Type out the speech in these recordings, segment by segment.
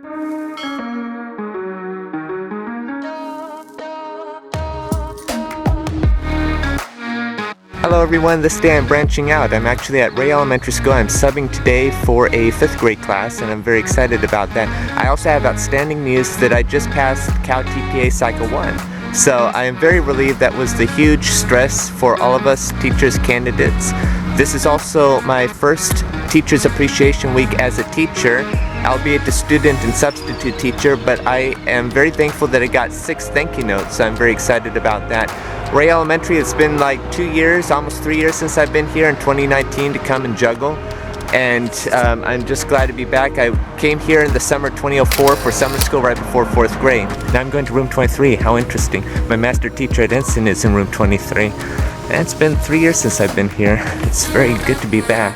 Hello everyone, this day I'm branching out. I'm actually at Rea Elementary School. I'm subbing today for a 5th grade class and I'm very excited about that. I also have outstanding news that I just passed CalTPA Cycle 1. So I am very relieved. That was the huge stress for all of us teachers candidates. This is also my first Teachers Appreciation Week as a teacher, albeit a student and substitute teacher, but I am very thankful that I got 6 thank you notes, so I'm very excited about that. Rea Elementary, it's been like 2 years, almost 3 years since I've been here in 2019 to come and juggle, and I'm just glad to be back. I came here in the summer 2004 for summer school right before 4th grade. Now I'm going to room 23, how interesting. My master teacher at Ensign is in room 23. And it's been 3 years since I've been here. It's very good to be back.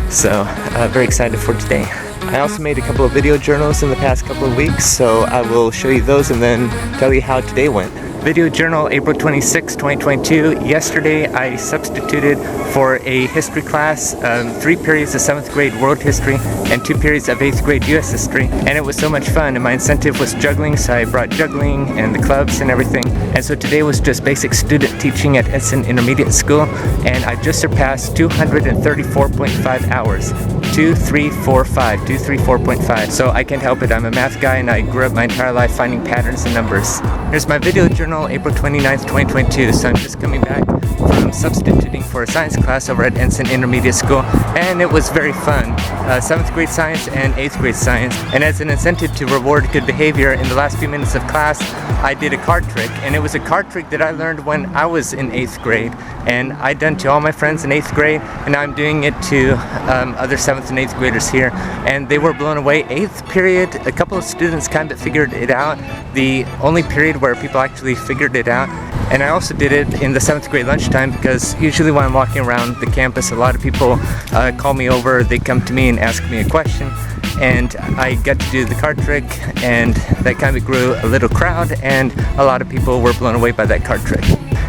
So, very excited for today. I also made a couple of video journals in the past couple of weeks, so I will show you those and then tell you how today went. Video journal, April 26, 2022. Yesterday I substituted for a history class, 3 periods of 7th grade world history and 2 periods of 8th grade US history, and it was so much fun, and my incentive was juggling, so I brought juggling and the clubs and everything. And so today was just basic student teaching at Ensign Intermediate School, and I just surpassed 234.5 hours. 2345. So I can't help it, I'm a math guy and I grew up my entire life finding patterns and numbers. Here's my video journal, April 29th, 2022. So I'm just coming back from substituting for a science class over at Ensign Intermediate School, and it was very fun. 7th grade science and 8th grade science. And as an incentive to reward good behavior, in the last few minutes of class, I did a card trick, and it was a card trick that I learned when I was in 8th grade. And I'd done to all my friends in 8th grade, and now I'm doing it to other 7th and 8th graders here, and they were blown away. 8th period, a couple of students kind of figured it out, the only period where people actually figured it out. And I also did it in the 7th grade lunchtime, because usually when I'm walking around the campus, a lot of people call me over, they come to me and ask me a question, and I got to do the card trick, and that kind of grew a little crowd, and a lot of people were blown away by that card trick.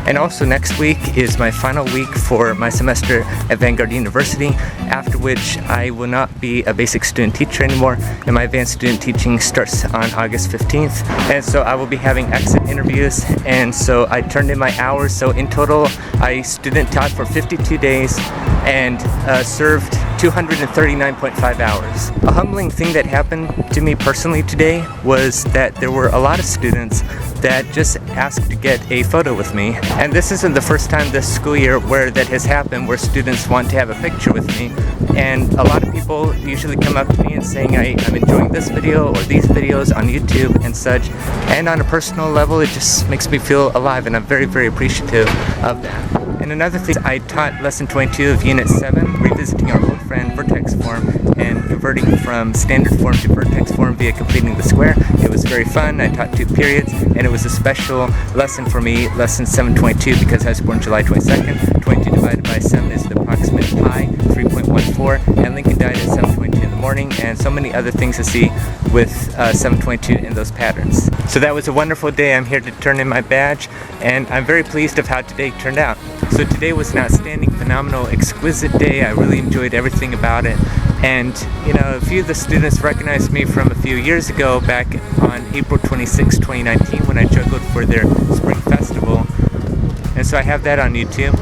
And also next week is my final week for my semester at Vanguard University, after which I will not be a basic student teacher anymore, and my advanced student teaching starts on August 15th. And so I will be having exit interviews, and so I turned in my hours. So in total, I student taught for 52 days and served 239.5 hours. A humbling thing that happened to me personally today was that there were a lot of students that just asked to get a photo with me. And this isn't the first time this school year where that has happened, where students want to have a picture with me. And a lot of people usually come up to me and saying, I'm enjoying this video or these videos on YouTube and such. And on a personal level, it just makes me feel alive, and I'm very, very appreciative of that. And another thing, I taught lesson 22 of unit 7, revisiting our old friend vertex form and converting from standard form to vertex form via completing the square. It was very fun. I taught 2 periods, and it was a special lesson for me, lesson 722, because I was born July 22nd. 22 divided by 7 is the approximate pi, 3.14, and Lincoln died at 7:22 in the morning, and so many other things to see with 722 in those patterns. So that was a wonderful day. I'm here to turn in my badge, and I'm very pleased of how today turned out. So today was an outstanding, phenomenal, exquisite day. I really enjoyed everything about it. And, you know, a few of the students recognized me from a few years ago, back on April 26, 2019, when I juggled for their spring festival. And so I have that on YouTube.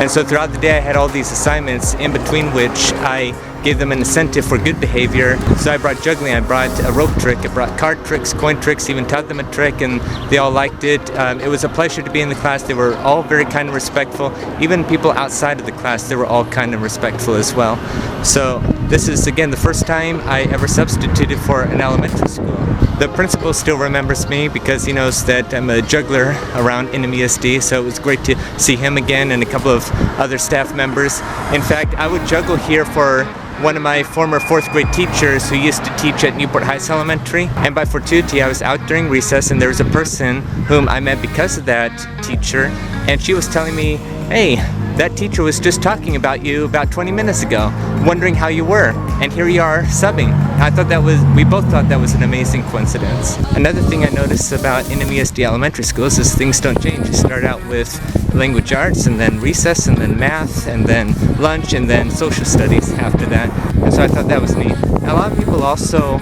And so throughout the day I had all these assignments, in between which I gave them an incentive for good behavior. So I brought juggling, I brought a rope trick, I brought card tricks, coin tricks, even taught them a trick, and they all liked it. It was a pleasure to be in the class. They were all very kind and respectful. Even people outside of the class, they were all kind and respectful as well. So this is, again, the first time I ever substituted for an elementary school. The principal still remembers me because he knows that I'm a juggler around NMUSD, so it was great to see him again and a couple of other staff members. In fact, I would juggle here for one of my former 4th grade teachers who used to teach at Newport Heights Elementary, and by fortuity I was out during recess and there was a person whom I met because of that teacher, and she was telling me, hey, that teacher was just talking about you about 20 minutes ago, wondering how you were, and here you are subbing. I thought that was, we both thought that was an amazing coincidence. Another thing I noticed about NMUSD elementary schools is things don't change. You start out with language arts, and then recess, and then math, and then lunch, and then social studies after that. And so I thought that was neat. A lot of people also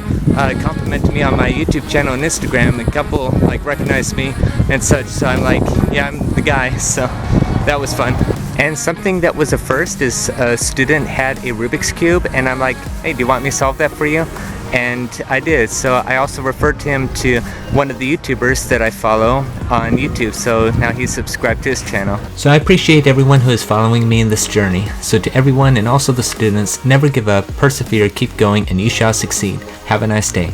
complimented me on my YouTube channel and Instagram. A couple like recognized me and such, so I'm like, yeah, I'm the guy. So that was fun. And something that was a first is a student had a Rubik's Cube, and I'm like, hey, do you want me to solve that for you? And I did. So I also referred to him to one of the YouTubers that I follow on YouTube, so now he's subscribed to his channel. So I appreciate everyone who is following me in this journey. So to everyone and also the students, never give up, persevere, keep going, and you shall succeed. Have a nice day.